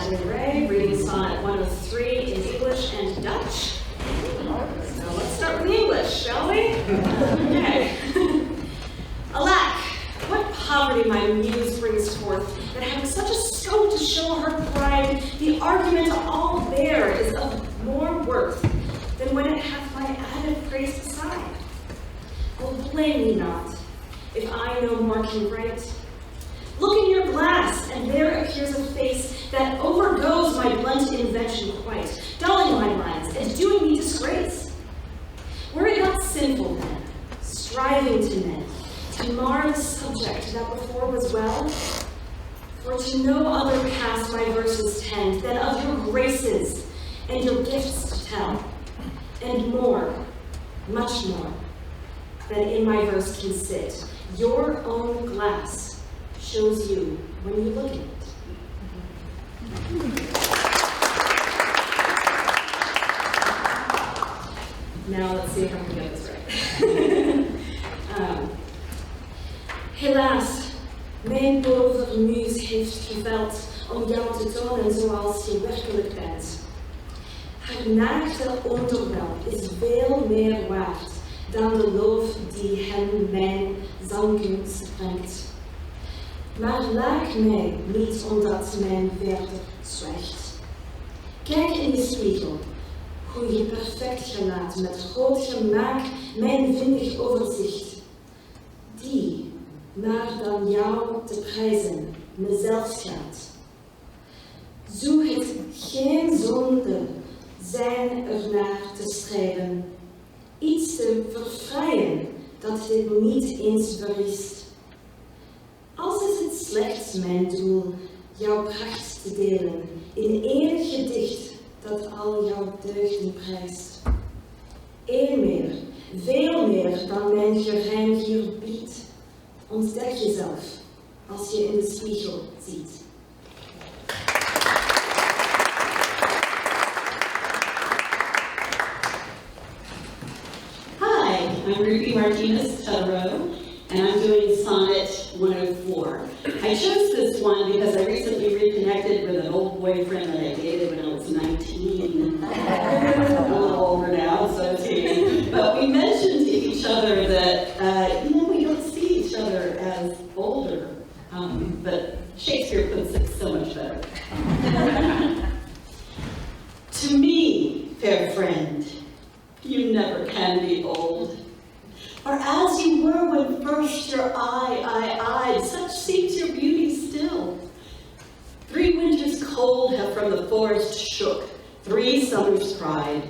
Nathalie Ray, reading Sonnet 103 in English and Dutch. So let's start with the English, shall we? Okay. Alack, what poverty my muse brings forth, that having such a scope to show her pride, the argument all there is of more worth than when it hath my added praise beside. Oh, blame me not, if I no more can write. Look in your glass, and there appears a face that overgoes my blunt invention quite, dulling my lines and doing me disgrace. Were it not sinful then, striving to mend, to mar the subject that before was well? For to no other pass my verses tend than of your graces and your gifts to tell, and more, much more, than in my verse can sit. Your own glass shows you when you look at it. Now let's see if I can get this right. Helaas, mijn pauvre muus heeft geveld om jou te tonen zoals je werkelijk bent. Haar naakte onderwerp is veel meer waard dan de lof die hem mijn zangkunst brengt. Maar laak mij niet omdat mijn verder zwijgt. Kijk in de spiegel, hoe je perfect gelaat met groot gemaak mijn vindig overzicht. Die, maar dan jou te prijzen, mezelf schaadt. Zo het geen zonde zijn ernaar te streven, iets te vervrijen dat dit niet eens verliest. Als is het slechts mijn doel, jouw pracht te delen, in één gedicht dat al jouw deugden prijst. Eén meer, veel meer dan mijn geheim hier biedt. Ontdek jezelf als je in de spiegel ziet. Hi, I'm Ruthie Martinez, Tutterow, and I'm doing Sonnet 104. I chose this one because I recently reconnected with an old boyfriend that I dated when I was 19. I'm a little older now, so too. But we mentioned to each other that, we don't see each other as older. But Shakespeare puts it so much better. To me, fair friend, you never can be old. For as you were when first your eye eyed, such seems your beauty still. 3 winters cold have from the forest shook, 3 summers cried.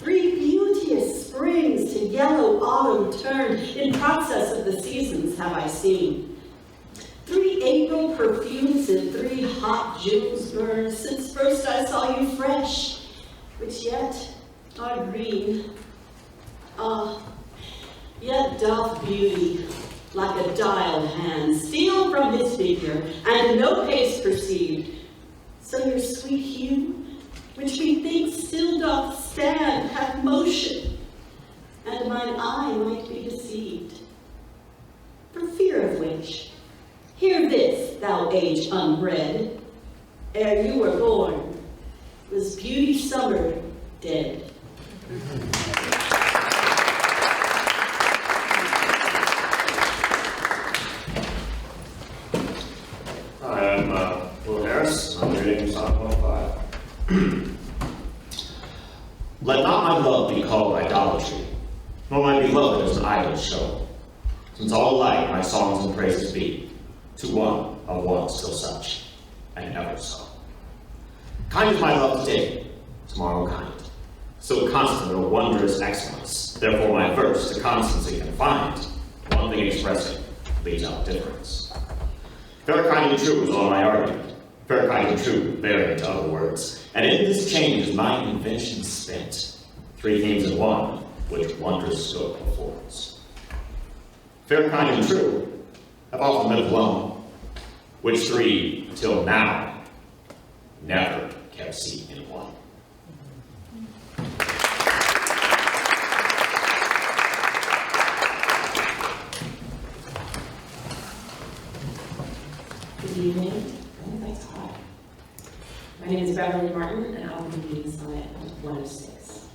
3 beauteous springs to yellow autumn turned, in process of the seasons have I seen. 3 April perfumes and 3 hot Junes burned, since first I saw you fresh, which yet are green. Ah, yet doth beauty, like a dialed hand, steal from his figure, and no pace perceived. So your sweet hue, which methinks still doth stand, hath motion, and mine eye might be deceived. For fear of which, hear this, thou age unbred, ere you were born, was beauty summer dead. Fairest, I'm reading Sonnet 105. Let not my love be called idolatry, nor my beloved as an idol show, since all alike my songs and praises be, to one of one still such, and ever so. Kind is my love today, tomorrow kind, so constant or wondrous excellence, therefore my verse to constancy confined, one thing expressing, leaves out difference. Fair, kind, and true is all my argument. Fair, kind, and true, vary into other words. And in this change is my invention spent. 3 themes in one, which wondrous scope affords. Fair, kind, and true have often been blown, which 3, till now, never kept seat in one. Good evening. Oh, that's hot. My name is Beverly Martin, and I'll be reading Sonnet 106.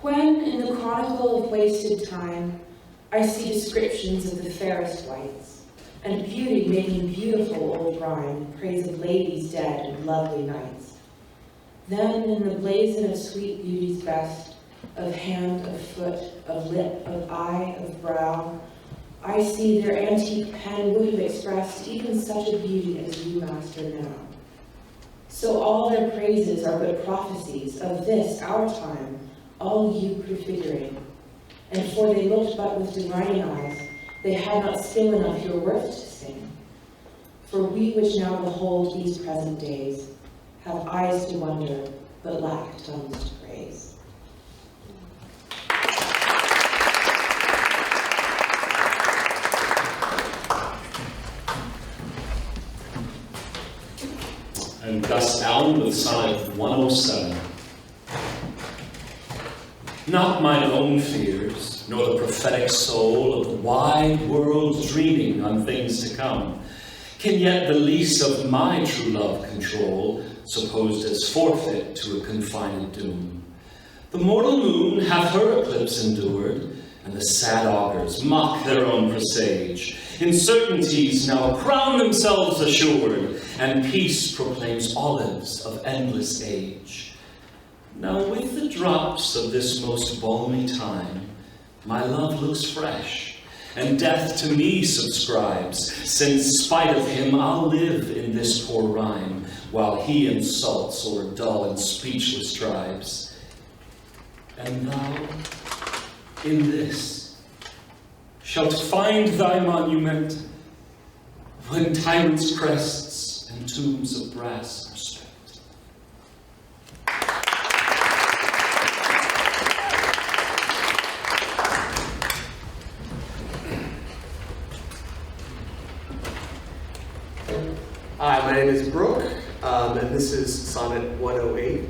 When, in the chronicle of wasted time, I see descriptions of the fairest wights, and beauty making beautiful old rhyme in praise of ladies dead and lovely knights, then in the blazon of sweet beauty's best, of hand, of foot, of lip, of eye, of brow, I see their antique pen would have expressed even such a beauty as you master now. So all their praises are but prophecies of this, our time, all you prefiguring. And for they looked but with deriding eyes, they had not skill enough your worth to sing. For we which now behold these present days, have eyes to wonder, but lack tongues to praise. And Gus Allen with Sonnet 107. Not mine own fears, nor the prophetic soul of the wide world dreaming on things to come, can yet the lease of my true love control, supposed as forfeit to a confined doom. The mortal moon hath her eclipse endured, and the sad augurs mock their own presage. Uncertainties now crown themselves assured, and peace proclaims olives of endless age. Now with the drops of this most balmy time, my love looks fresh, and death to me subscribes, since spite of him I'll live in this poor rhyme, while he insults o'er dull and speechless tribes. And thou, in this, shalt find thy monument, when tyrants' crests and tombs of brass are spent. Hi, my name is Brook, and this is Sonnet 108.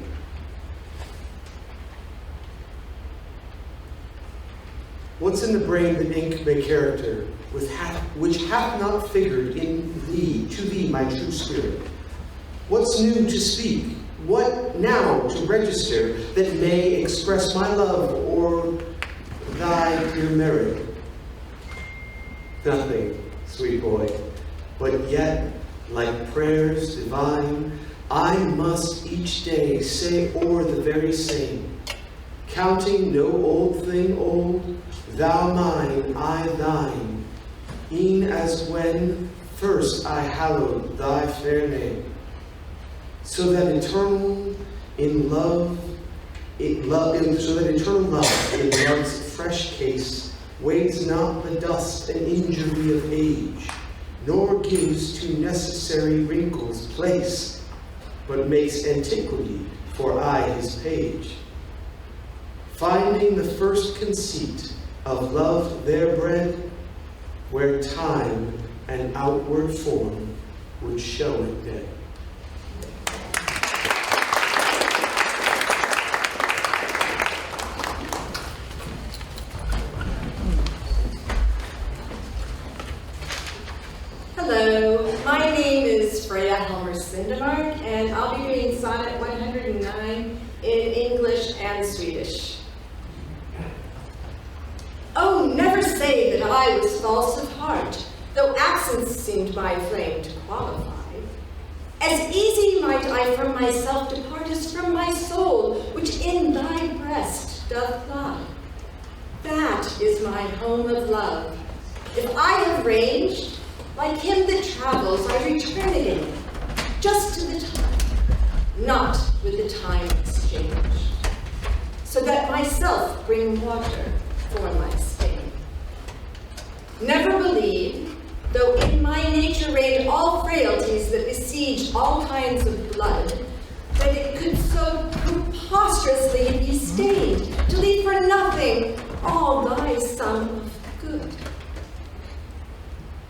What's in the brain that ink may character, which hath not figured in thee, to thee, my true spirit? What's new to speak? What now to register that may express my love or thy dear merit? Nothing, sweet boy, but yet, like prayers divine, I must each day say o'er the very same, counting no old thing old, thou mine, I thine, e'en as when first I hallowed thy fair name, so that eternal love in love's fresh case weighs not the dust and injury of age, nor gives to necessary wrinkles place, but makes antiquity for aye his page. Finding the first conceit of love there bred, where time and outward form would show it dead. Hello, my name is Freyja Sindemark, and I'll be doing Sonnet 109 in English and Swedish. Oh, never say that I was false of heart, though accents seemed my flame to qualify. As easy might I from myself depart as from my soul, which in thy breast doth lie. That is my home of love. If I have ranged, like him that travels, I return again, just to the time, not with the time exchanged, so that myself bring water for my stain. Never believe, though in my nature reigned all frailties that besiege all kinds of blood, that it could so preposterously be stained, to leave for nothing all thy sum of good.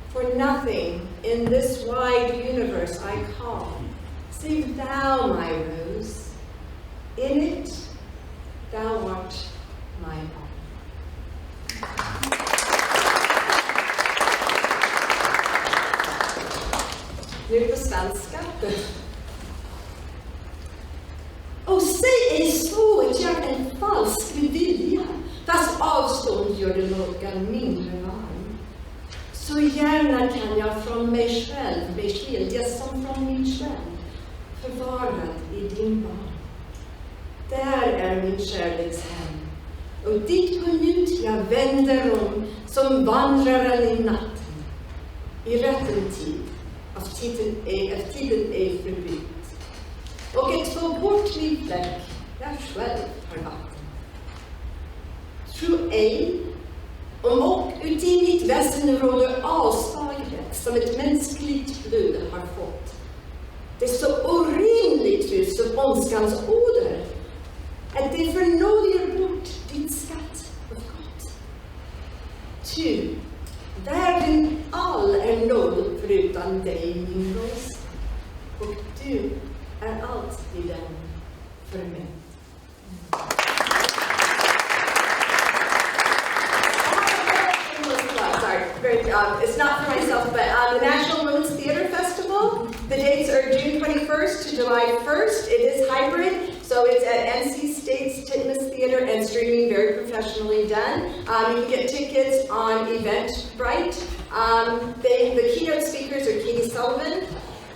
For nothing in this wide universe I call, save thou, my rose. In it, thou art my all. nu på svenska. Och säg ej så att jag en falsk vilja, fast avstånd gör det någon mindre varm. Så gärna kan jag från mig själv beskiljas som från min själ, förvarad i din barn. Där är min kärlekshem, och dit på nytt jag vänder om som vandraren i natten, i rätten tid, av tiden ej förbytt. Och ett så bortlig fläck jag själv har vatten. Tro ej, om och uti mitt väsen råder avsvaghet som ett mänskligt blod har fått. Det är så orimligt fylls av ondskans oder, att det förnåder bort ditt skatt av gott. Ty, världen all är noll förutan dig, min ros, och du är allt i den för mig. It's not for myself, but the National Women's Theatre Festival, the dates are June 21st to July 1st. It is hybrid, so it's at NC State's Titmus Theater and streaming, very professionally done. You can get tickets on Eventbrite. The keynote speakers are Katie Sullivan.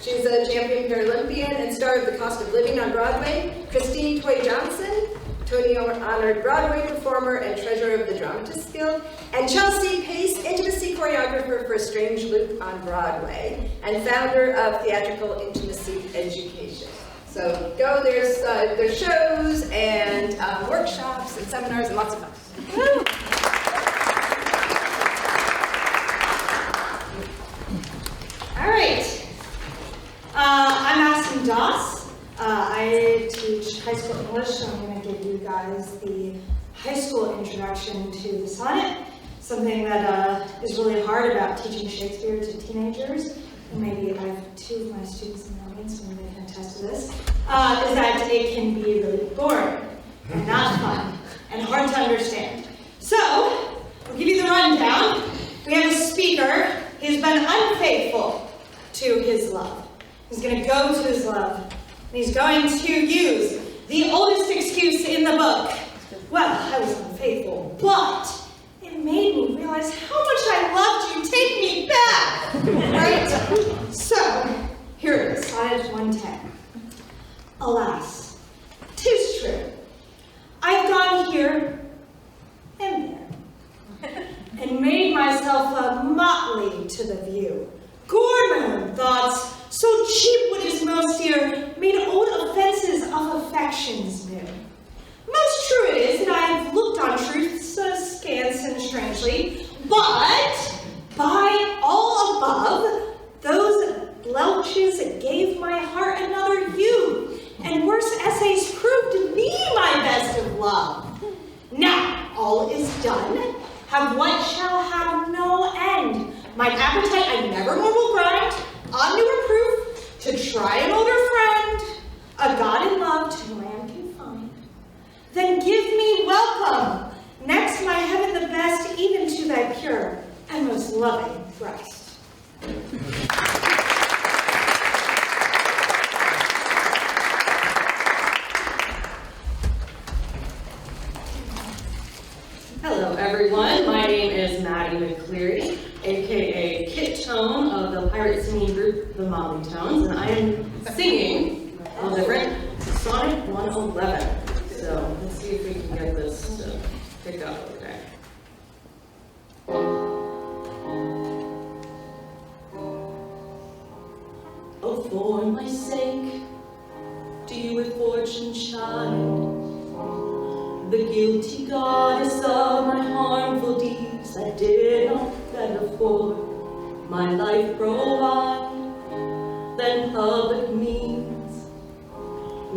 She's a champion Paralympian and star of The Cost of Living on Broadway. Christine Toy Johnson, Tony-honored Broadway performer and treasurer of the Dramatists Guild. And Chelsea Pace, intimacy choreographer for Strange Loop on Broadway and founder of Theatrical Intimacy Education. So go, there's shows and workshops and seminars and lots of fun. All right. I'm Madison Doss. I teach high school English, so I'm going to give you guys the high school introduction to the sonnet, something that is really hard about teaching Shakespeare to teenagers, and maybe I have two of my students in the audience, maybe they can attest to this, is that it can be really boring, and not fun, and hard to understand. So, I'll give you the rundown. We have a speaker. He's been unfaithful to his love. He's going to go to his love, and he's going to use the oldest excuse in the book. Well, I was unfaithful, but it made me realize how much I loved you. Take me back! Right? So, here it is, Sonnet 110. Alas, 'tis true, I've gone here and there, and made myself a motley to the view. Gored my own thoughts, so cheap what is most dear, made old offenses of affections new. Most true it is that I have looked on truth so scant and strangely, but by all above, those belches gave my heart another hue, and worse essays proved me my best of love. Now all is done, have what shall have no end. Mine appetite I never more will grind, on new reproof, to try an older friend, a god in love to whom I am confined. Then give me welcome, next my heaven the best, even to thy pure and most loving breast. Hello everyone, my name is Maddie McLeary, aka Kit Tone of the pirate singing group The Motley Tones, and I am singing a different Sonnet 111. So let's see if we can get this to pick up okay. Oh, for my sake, do you with fortune chide, the guilty goddess of my harmful deeds that did not better for my life provide than public means,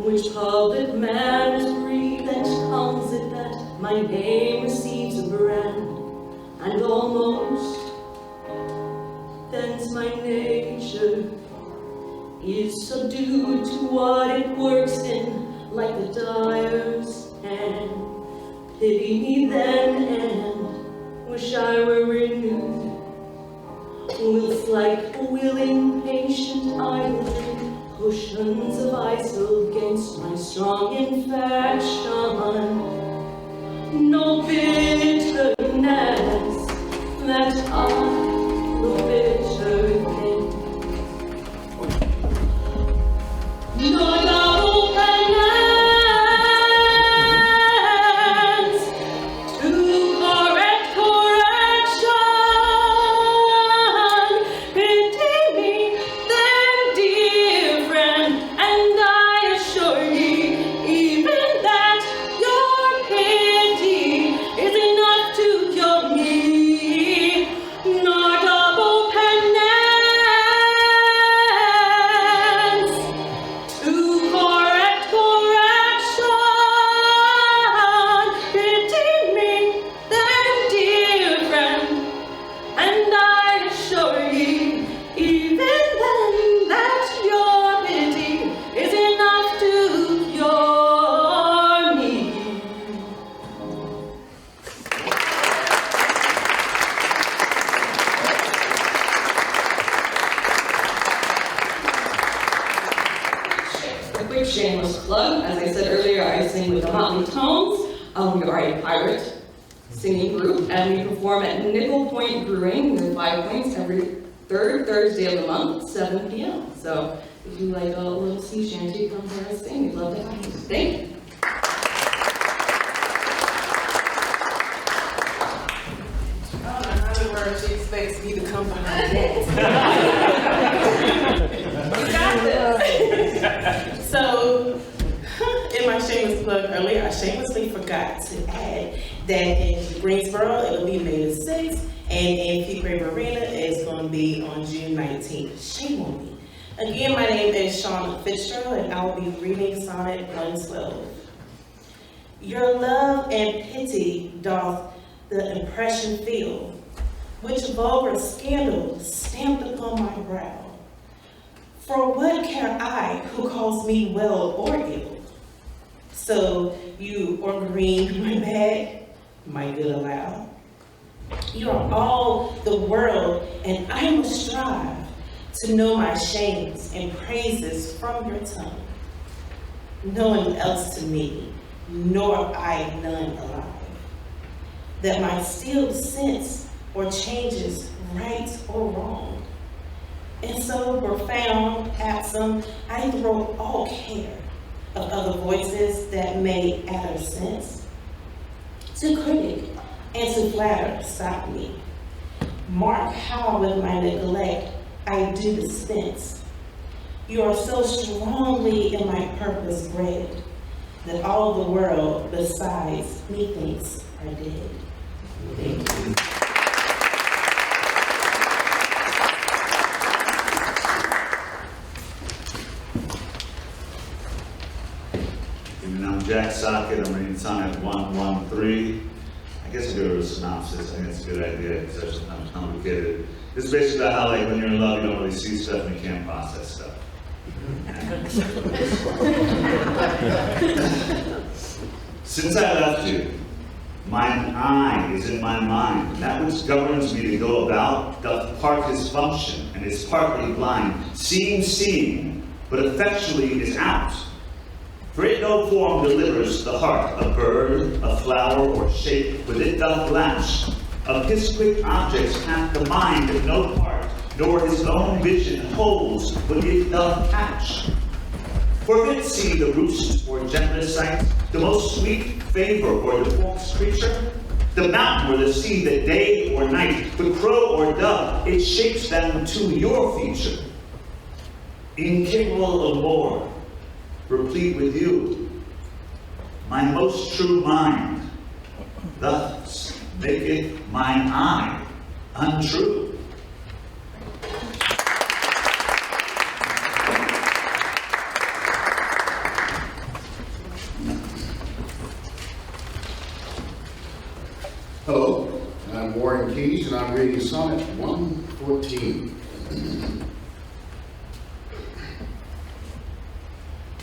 which public manners breed, and comes it that my name receives a brand, and almost thence my nature is subdued to what it works in, like the dyer's hand. Pity me then, and wish I were renewed. whilst like a willing patient I will drink potions of ice against my strong infection. No bitterness that I will bitter think. No double penance to correct correction. Pity me, then, dear friend, and I assure ye, even that your pity is enough to cure me. Nor double penance to correct correction. Pity me, then, dear friend, and I assure ye, even then, that your pity is enough to cure me. A quick shameless plug. As I said earlier, I sing with the Motley Tones. We are a pirate singing group, and we perform at Nickel Point Brewing with 5 Points every third Thursday of the month, 7 p.m. So if you like a little sea shanty, come hear us sing. We'd love to have you. Thank you. I don't know how the word she expects me to come behind that. You got this. So, in my shameless plug earlier, I shamelessly forgot to add that in Greensboro, it'll be May the 6th, and in Peagrave Arena, it's going to be on June 19th. Shame on me. Again, my name is Shawna Fitzgerald, and I will be reading Sonnet 112. Your love and pity doth the impression feel, which vulgar scandal stamped upon my brow. For what care I who calls me well or ill? So you or green my bad, my good allow. You are all the world, and I must strive to know my shames and praises from your tongue. No one else to me, nor I none alive, that my stilled sense or changes right or wrong. And so profound, absent, I throw all care of other voices that may add a sense. To critic and to flatter, stop me. Mark how with my neglect I do dispense. You are so strongly in my purpose bred, that all the world besides methinks are dead. Thank you. I'm Jack Socket. I'm reading Sonnet 113. I guess I'll do a synopsis. I think it's a good idea because it's sometimes complicated. It's basically about how, like, when you're in love, you don't really see stuff and you can't process stuff. Since I left you, mine eye is in my mind, and that which governs me to go about doth part his function, and is partly blind, seeing, but effectually is out. For it no form delivers the heart, a bird, a flower, or shape, but it doth lash. Of his quick objects hath the mind of no part, nor his own vision holds, but it doth catch. For if it see the roost or gentlest sight, the most sweet favor or the forked creature, the mountain or the sea, the day or night, the crow or dove, it shapes them to your feature. Incapable of more, replete with you, my most true mind, thus maketh mine eye untrue. Hello, I'm Warren Keyes, and I'm reading Sonnet 114.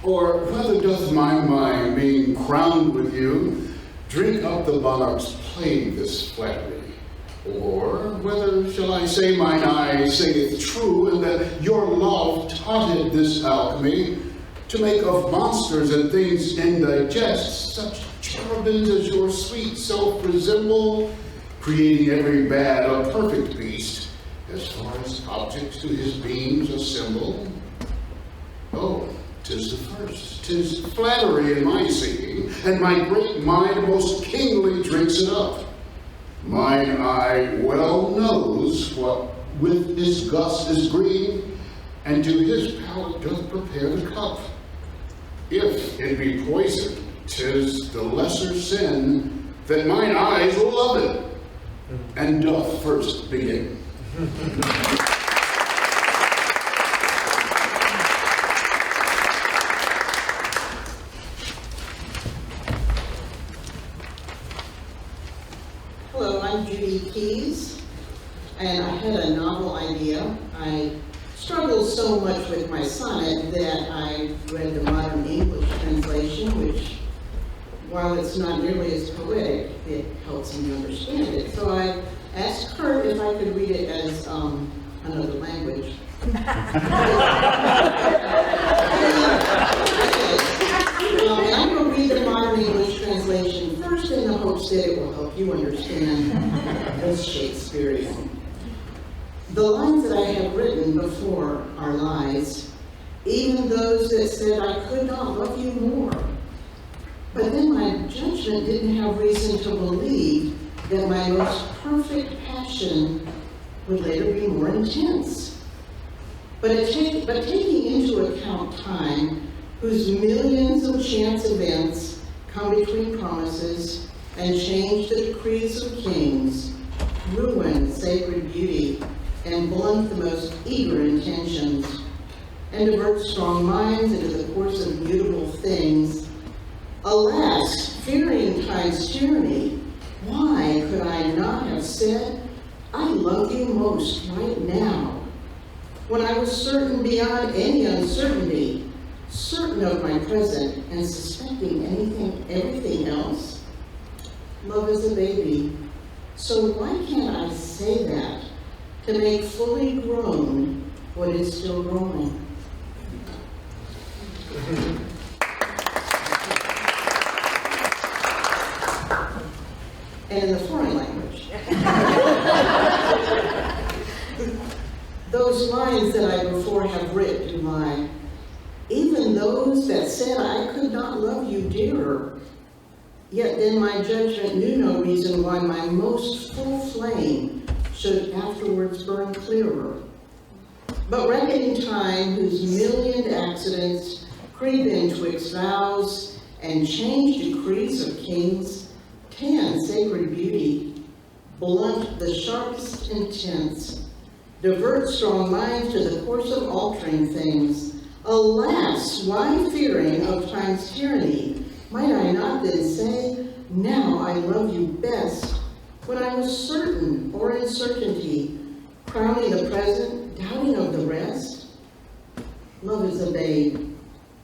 Or whether doth my mind, being crowned with you, drink up the monarch's plain this flattery, Or whether, shall I say, mine eye saith true, and that your love taughted this alchemy to make of monsters and things indigest such cherubins as your sweet self resemble, creating every bad a perfect beast, as far as objects to his beams assemble. Oh, 'tis the first, 'tis flattery in my seeking, and my great mind most kingly drinks it up. Mine eye well knows what with his gust is green, and to his palate doth prepare the cup. If it be poison, 'tis the lesser sin that mine eyes will love it, and doth first begin. Hello, I'm Judy Keys, and I had a novel idea. I struggled so much with my sonnet that I read the modern English translation, which, while it's not nearly as poetic, it helps me understand it. So I asked Kurt if I could read it as another language. And I'm going to read the modern English translation first in the hopes that it will help you understand as Shakespearean. The lines that I have written before are lies, even those that said I could not love you more. But then my judgment didn't have reason to believe that my most perfect passion would later be more intense. But taking into account time, whose millions of chance events come between promises and change the decrees of kings, ruin sacred beauty, and blunt the most eager intentions, and divert strong minds into the course of beautiful things. Alas, fearing time's tyranny, why could I not have said, I love you most right now, when I was certain beyond any uncertainty, certain of my present and suspecting everything else? Love is a baby, so why can't I say that to make fully grown what is still growing? And in the foreign language. Those lines that I before have writ do lie, even those that said I could not love you dearer. Yet then my judgment knew no reason why my most full flame should afterwards burn clearer. But reckoning time, whose millioned accidents creep in twixt vows and change decrees of kings, tan sacred beauty, blunt the sharpest intents, divert strong minds to the course of altering things. Alas, why fearing of time's tyranny, might I not then say, now I love you best, when I was certain or in certainty, crowning the present, doubting of the rest? Love is a babe,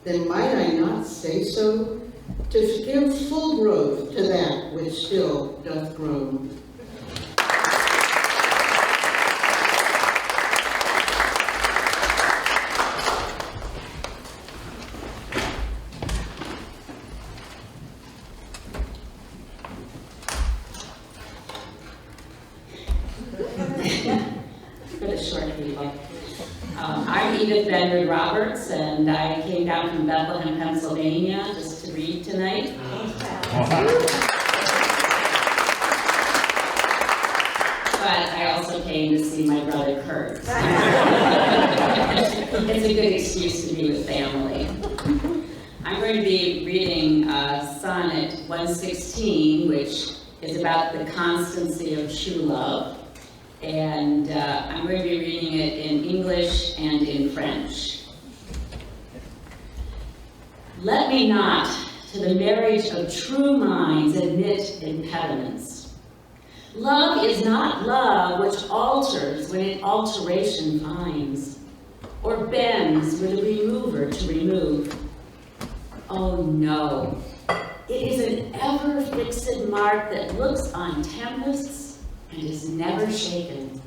then might I not say so, to give full growth to that which still doth grow. For the short people. I'm Edith Roberts, and I came down from Bethlehem, Pennsylvania, just to read tonight. But I also came to see my brother Kurt. It's a good excuse to be with family. I'm going to be reading Sonnet 116, which is about the constancy of true love. And I'm going to be reading it in English and in French. Let me not, to the marriage of true minds, admit impediments. Love is not love which alters when it alteration finds, or bends with a remover to remove. Oh no, it is an ever-fixed mark that looks on tempests and is never shaken.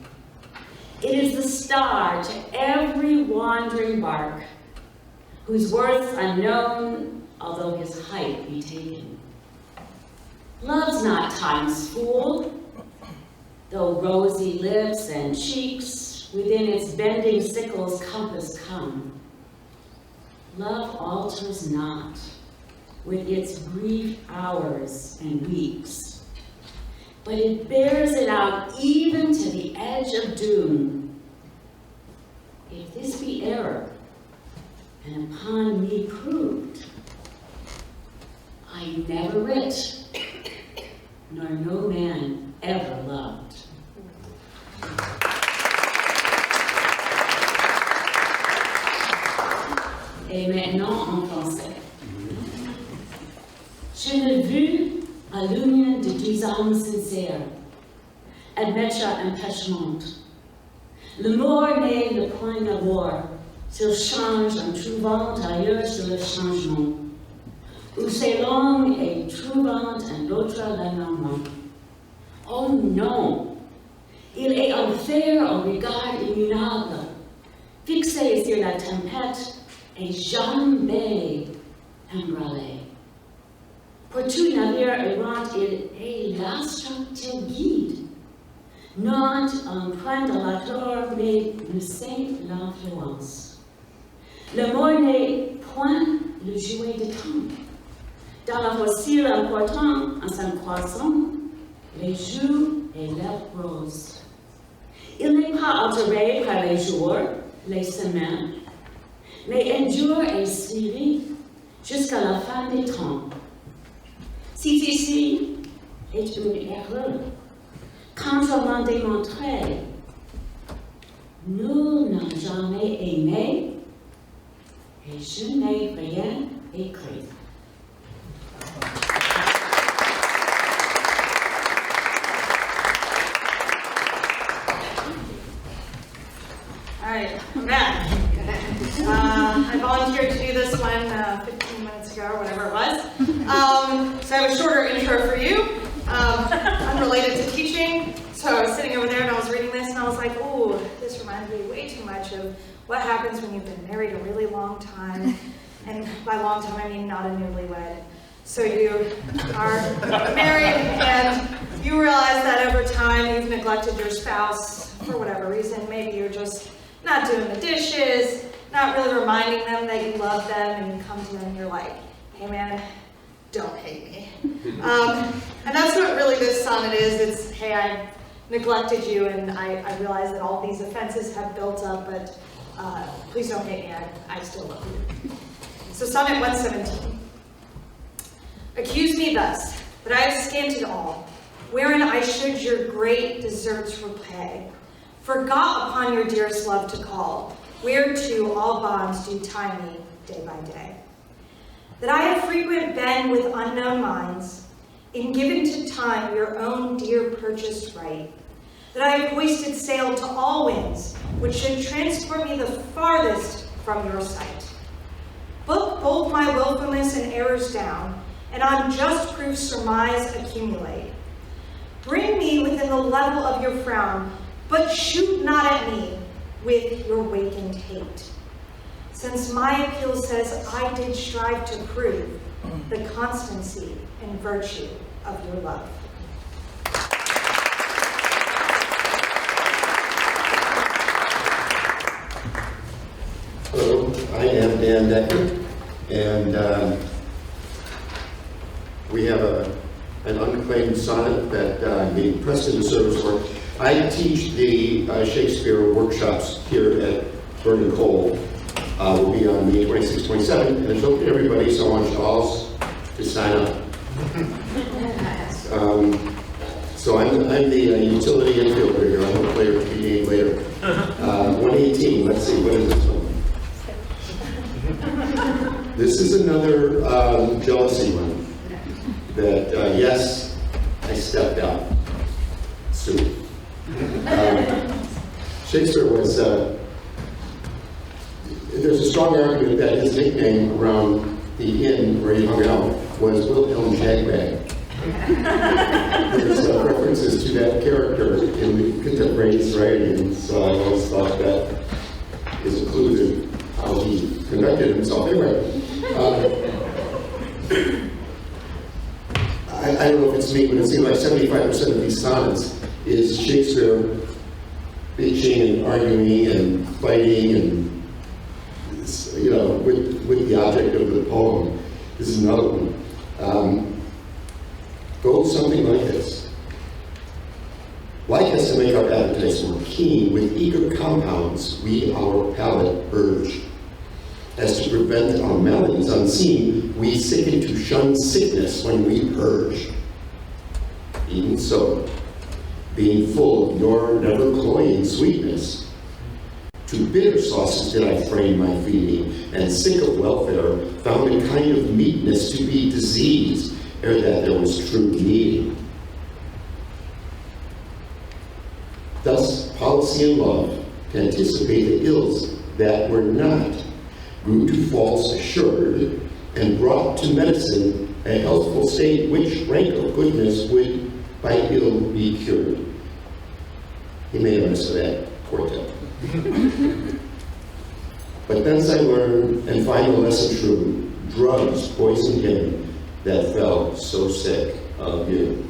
It is the star to every wandering bark, whose worth's unknown, although his height be taken. Love's not time's fool, though rosy lips and cheeks within its bending sickle's compass come. Love alters not with its brief hours and weeks, but it bears it out even to the edge of doom. If this be error, and upon me proved, I never writ, nor no man ever loved. Et maintenant en français. Je l'ai vu à l'union de deux âmes sincères, admettra empêchement. Le mort n'est le point d'abord, s'il change en trouvant ailleurs sur le changement, ou c'est long et trouvant un autre l'amendement. Oh non, il est un fer au regard immuable, fixé sur la tempête et jamais emballé. Pour tout navire errant, il est l'astre qu'il guide. Non un point de la tour, mais ne sait l'influence. Le mort n'est point le jouet de temps. Dans la fossile important, en s'en croissant, les joues et lèvres roses. Il n'est pas altéré par les jours, les semaines, mais endure et suivi jusqu'à la fin des temps. Si ceci est une erreur, quand on m'a démontré, nul n'a jamais aimé et je n'ai rien écrit. All right, I'm back. I volunteered to do this one 15 minutes ago, or whatever it was. So I have a shorter intro for you, unrelated to teaching. So I was sitting over there and I was reading this and I was like, ooh, this reminds me way too much of what happens when you've been married a really long time. And by long time, I mean not a newlywed. So you are married and you realize that over time you've neglected your spouse for whatever reason. Maybe you're just not doing the dishes, not really reminding them that you love them, and you come to them and you're like, hey man, don't hate me. And that's what really this sonnet is. It's, hey, I neglected you and I realize that all these offenses have built up, but please don't hate me, I still love you. So Sonnet 117. Accuse me thus, that I have scanted all, wherein I should your great deserts repay. Forgot upon your dearest love to call, whereto all bonds do tie me day by day. That I have frequent been with unknown minds, in given to time your own dear purchased right. That I have hoisted sail to all winds, which should transport me the farthest from your sight. Book both my willfulness and errors down, and on just proof surmise accumulate. Bring me within the level of your frown, but shoot not at me with your wakened hate. Since my appeal says I did strive to prove the constancy and virtue of your love. Hello, I am Dan Decker, and we have an unclaimed sonnet that I'm being pressed into service for. I teach the Shakespeare workshops here at Vernon Cole. We'll be on May 26, 27, and it's open to everybody, so I want you all to sign up. So I'm the utility infielder here. I'm going to play for the game later. 118, let's see, what is this one? This is another jealousy one. That, yes, I stepped out soon. Shakespeare was, there's a strong argument that his nickname around the inn where he hung out was Wilhelm Jagbag. There's references to that character in the contemporaneous writing, so I always thought that is included how he conducted himself. Anyway, I don't know if it's me, but it seems like 75% of these sonnets is Shakespeare bitching and arguing and fighting and, with the object of the poem. This is another one. Goes something like this. Like us to make our appetites more keen, with eager compounds we our palate urge. As to prevent our maladies unseen, we sicken to shun sickness when we purge. Even so, being full of your never-cloying sweetness, to bitter sauces did I frame my feeding, and sick of welfare, found a kind of meekness to be diseased, ere that there was true needing. Thus, policy and love, to anticipate the ills that were not, grew to false assured, and brought to medicine a healthful state which rank of goodness would by ill be cured. He made a mess of that quartet. But thence I learned and find the lesson true, drugs poisoned him that fell so sick of you.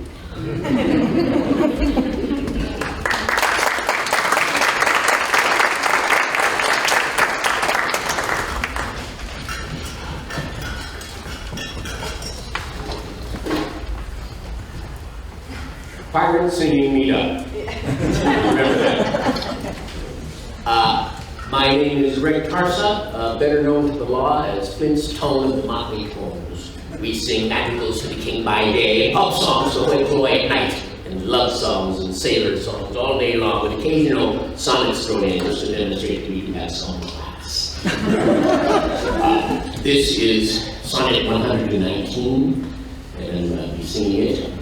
Pirate singing meet up. Remember that. My name is Rick Tarsa, better known to the law as Flint's Tone of the Motley Tones. We sing madrigals to the king by day, pub songs to Whitlow at night, and love songs and sailor songs all day long, with occasional sonnets thrown in just to demonstrate that we do have some class. This is Sonnet 119, and I'll be singing it.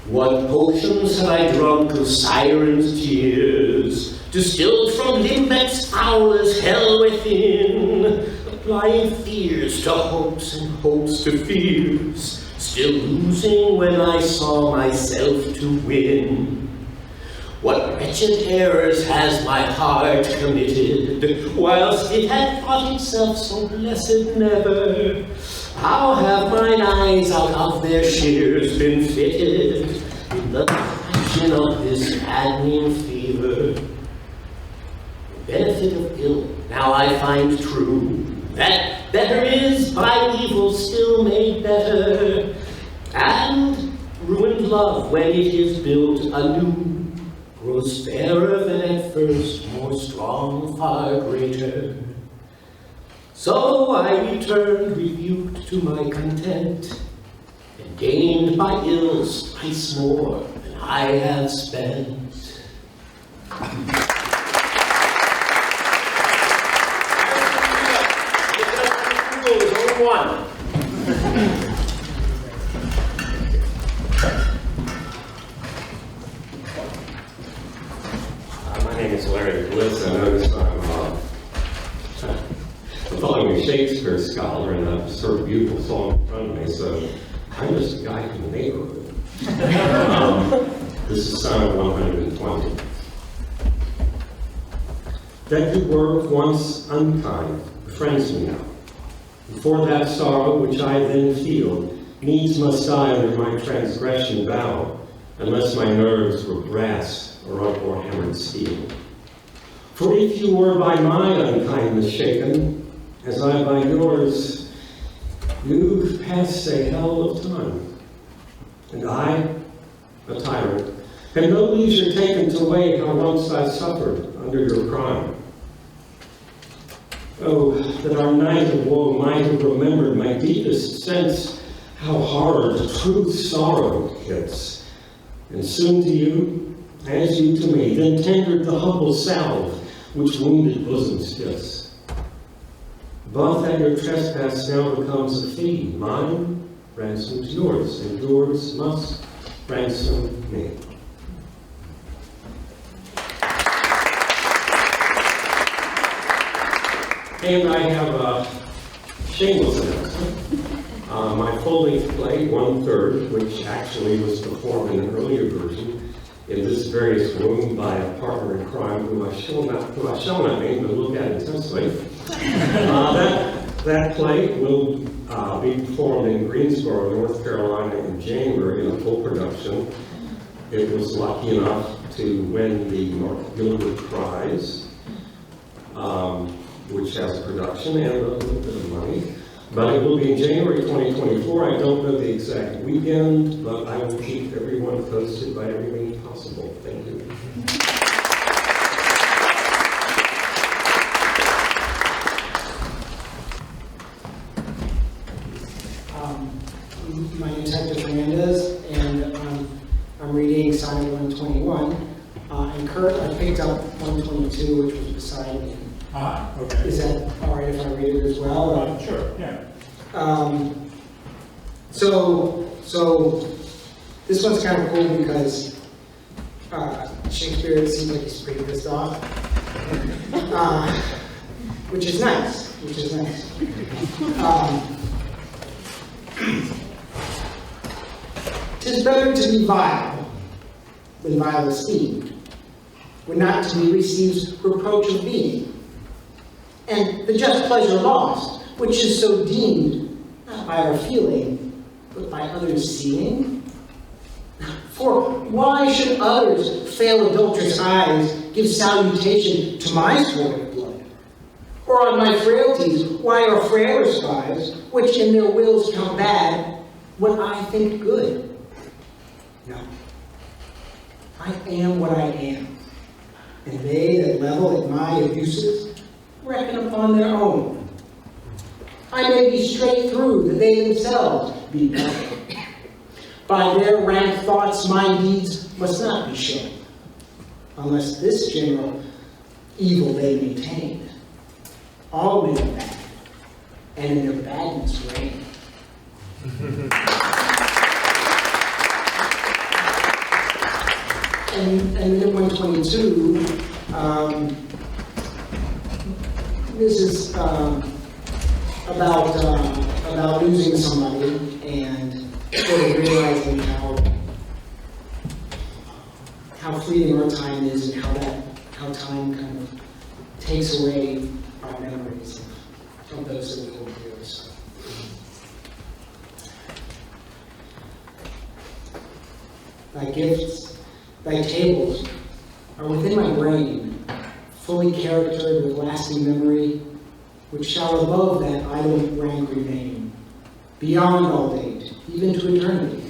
What potions have I drunk of sirens' tears, distilled from limbecks foul as hell within, applying fears to hopes and hopes to fears, still losing when I saw myself to win. What wretched errors has my heart committed, whilst it had thought itself so blessed never? How have mine eyes out of their shears been fitted in the passion of this maddening fever? The benefit of ill now I find true, that better is by evil still made better, and ruined love when it is built anew grows fairer than at first, more strong, far greater. So I returned rebuked to my content, and gained by ills thrice more than I have spent. One. My name is Larry Bliss. I noticed I'm following a Shakespeare scholar, and I've sort of beautiful song in front of me, so I'm just a guy from the neighborhood. This is Sonnet 120. That you were once unkind befriends me now. For that sorrow which I then feel, needs must I under my transgression vow, unless my nerves were brass or hammered steel. For if you were by my unkindness shaken, as I by yours, you've passed a hell of time. And I, a tyrant, have no leisure taken to weigh how once I suffered under your crime. Oh, that our night of woe might have remembered my deepest sense, how hard truth's sorrow hits. And soon to you, as you to me, then tendered the humble salve which wounded bosoms kiss. But that your trespass now becomes a fee, mine ransoms yours, and yours must ransom me. And I have a shameless announcement. My full-length play, 1/3, which actually was performed in an earlier version in this various room by a partner in crime who I shall not name, but look at intensely. That play will be performed in Greensboro, North Carolina in January in a full production. It was lucky enough to win the Mark Gilbert Prize, which has a production and a little bit of money. But it will be in January 2024. I don't know the exact weekend, but I will keep everyone posted by every means possible. Thank you. My name is Hector Fernandez, and I'm reading Sonnet 121. And Kurt, I picked up 122, which was beside me. Okay. Is that all right if I read it as well? Sure, yeah. So this one's kind of cool because Shakespeare, it seems like he's pretty pissed off, which is nice. "'Tis better to be vile than vile esteemed, when not to be receives reproach of being, and the just pleasure lost, which is so deemed, not by our feeling, but by others' seeing. For why should others' fail adulterous eyes give salutation to my sport of blood? Or on my frailties, why are frailer spies, which in their wills count bad, what I think good? No. I am what I am, and they that level at my abuses reckon upon their own. I may be straight through, that they themselves be better. By their rank thoughts, my deeds must not be shown, unless this general evil they maintain. All men are bad, and in their badness reign." And then 122, this is about losing somebody and sort of realizing how fleeting our time is and how time kind of takes away our memories of those that we hold dear. So. Thy gifts, thy tables are within my brain, fully charactered with lasting memory, which shall above that idle rank remain, beyond all date, even to eternity.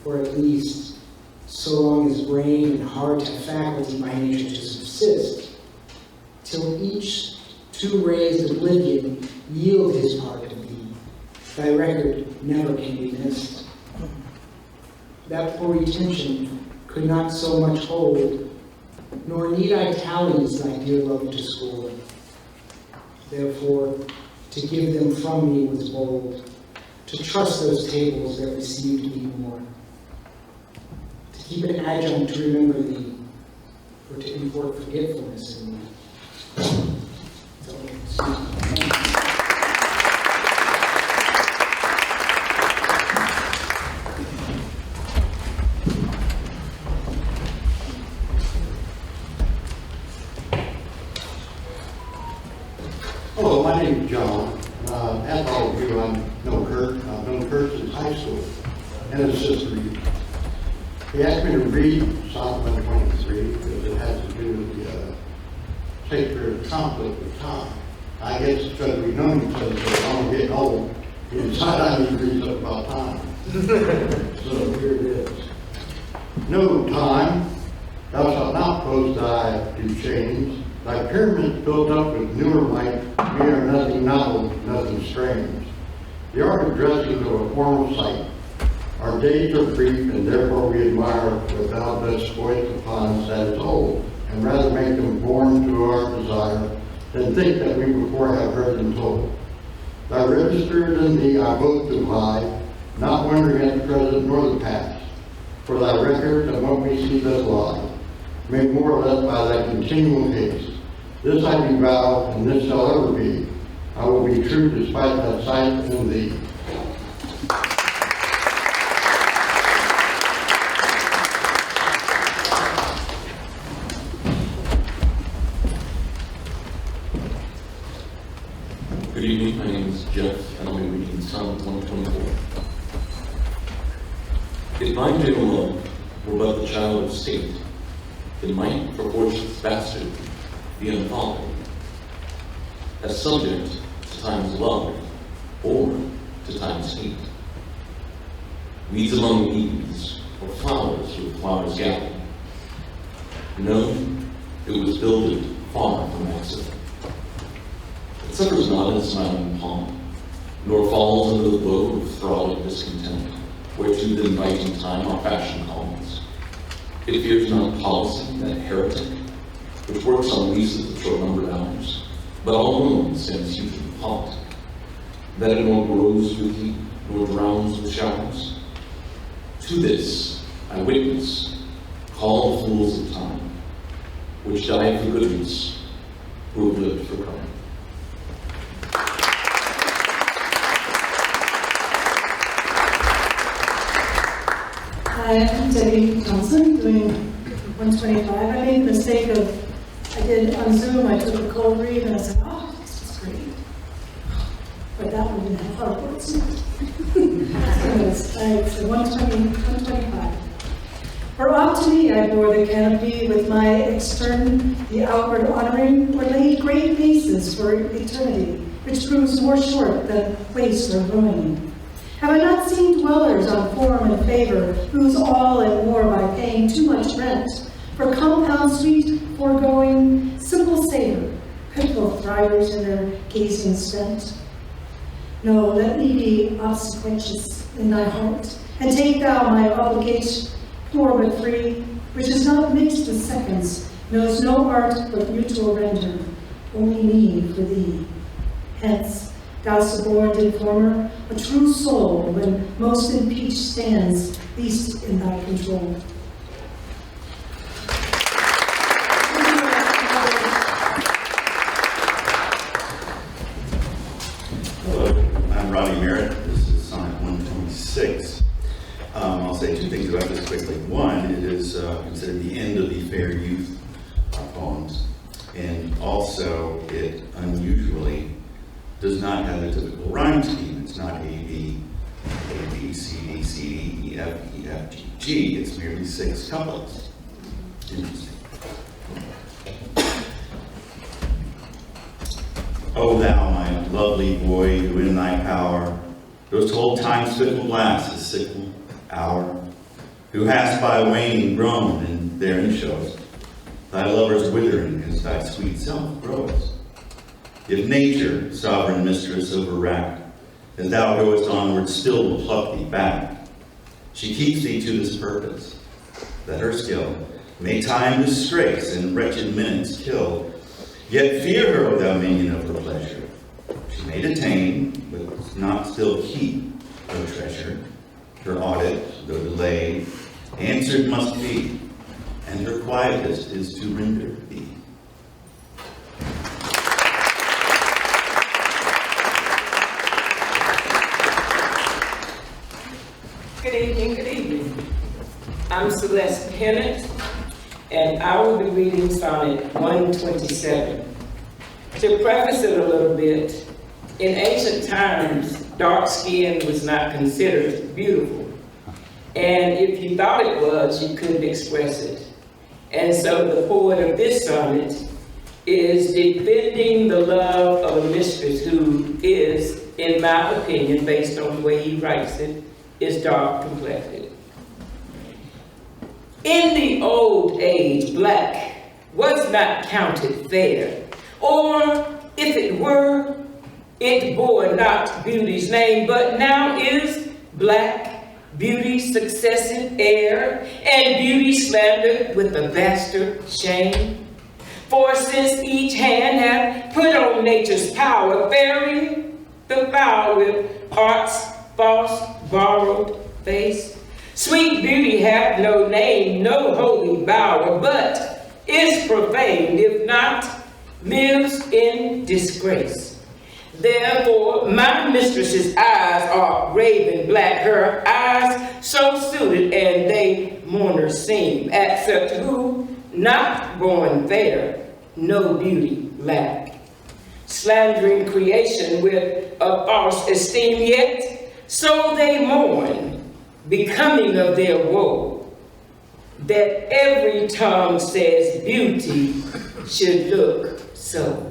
Or at least, so long as brain and heart have faculty by nature to subsist, till each to raised oblivion yield his part of thee, thy record never can be missed. That poor retention could not so much hold, nor need I tallies thy dear love to score. Therefore, to give them from me was bold, to trust those tables that received me more, to keep an adjunct to remember thee, or to import forgetfulness in me. Hello, my name is John. As all of you, I know Kurt. I've known Kurt since high school and his sister. He asked me to read Sonnet 123 because it has to do with the Shakespeare's conflict with time. I guess because we've known each other so long, getting old, he decided I need to read something about time. So here it is. No time, thou shalt not close thy to change. Thy pyramids built up with newer light, we are nothing novel, nothing strange. The art of dressing to a formal sight. Our days are brief, and therefore we admire what thou dost voice upon us that is old, and rather make them born to our desire, than think that we before have heard them told. Thy registers and thee I both divide, not wondering at the present nor the past, for thy records and what we see does lie, made more or less by thy continual haste. This I do vow, and this shall ever be. I will be true despite that sight in thee. Good evening, my name is Jeff, and I'll be reading Sonnet 124. If my fatal love were but the child of state, it might, for fortune's bastard, be unfollowed. As subject to time's love, or to time's hate. Weeds among weeds, or flowers with flowers gathered. No, it was builded far from accident. It suffers not in its smiling palm, nor falls under the load of thralling discontent, whereto the inviting time our fashion calls. It fears not policy, that heretic, which works on leases of short-numbered hours, but all alone stands huge and politic, that it nor grows with heat, nor drowns with showers. To this I witness, call the fools of time, which died for goodness, who have lived for crime. Hi, I'm Debbie Thompson, doing 125. I made the mistake of, I did on Zoom, I took a cold read and I said, oh, this was great. But that one didn't have hard words. So 125. For off to me I bore the canopy with my extern, the outward honoring, or laid great bases for eternity, which proves more short than waste or ruining. Have I not seen dwellers on form and favor, lose all and more by paying too much rent, for compound sweet, foregoing, simple savor, pitiful thrivers in their gazing spent? No, let me be obsequious in thy heart, and take thou my obligation, poor but free, which is not mixed with seconds, knows no art but mutual render, only need for thee. Hence, thou suborned informer, a true soul when most impeached stands, least in thy control. Hello, I'm Robby Merritt. This is Sonnet 126. I'll say two things about this quickly. One, it is considered the end of the fair youth poems, and also it unusually does not have a typical rhyme scheme. It's not A, B, C, D, C, D, E, F, E, F, G, G. It's merely 6 couplets. Interesting. O thou, my lovely boy, who in thy power dost hold time's fickle glass, his sickle hour, who hast by waning grown, and therein shows thy lover's withering as thy sweet self grows. If nature, sovereign mistress, overwrapped, as thou goest onward, still will pluck thee back. She keeps thee to this purpose, that her skill may time disgrace and wretched minutes kill. Yet fear her, O thou minion of her pleasure. She may detain, but not still keep, O treasure. Her audit, though delayed, answered must be, and her quietest is to render thee. Good evening, good evening. I'm Celeste Hinnant, and I will be reading Sonnet 127. To preface it a little bit, in ancient times, dark skin was not considered beautiful. And if you thought it was, you couldn't express it. And so the poet of this sonnet is defending the love of a mistress who is, in my opinion, based on the way he writes it, is dark complected. In the old age, black was not counted fair, or if it were, it bore not beauty's name, but now is black beauty's successive heir, and beauty slandered with a vaster shame. For since each hand hath put on nature's power, bearing the vow with art's false borrowed face, sweet beauty hath no name, no holy bower, but is profaned, if not, lives in disgrace. Therefore, my mistress's eyes are raven black, her eyes so suited, and they mourners seem, at such who, not born fair, no beauty lack. slandering creation with a false esteem, yet so they mourn, becoming of their woe, that every tongue says beauty should look so.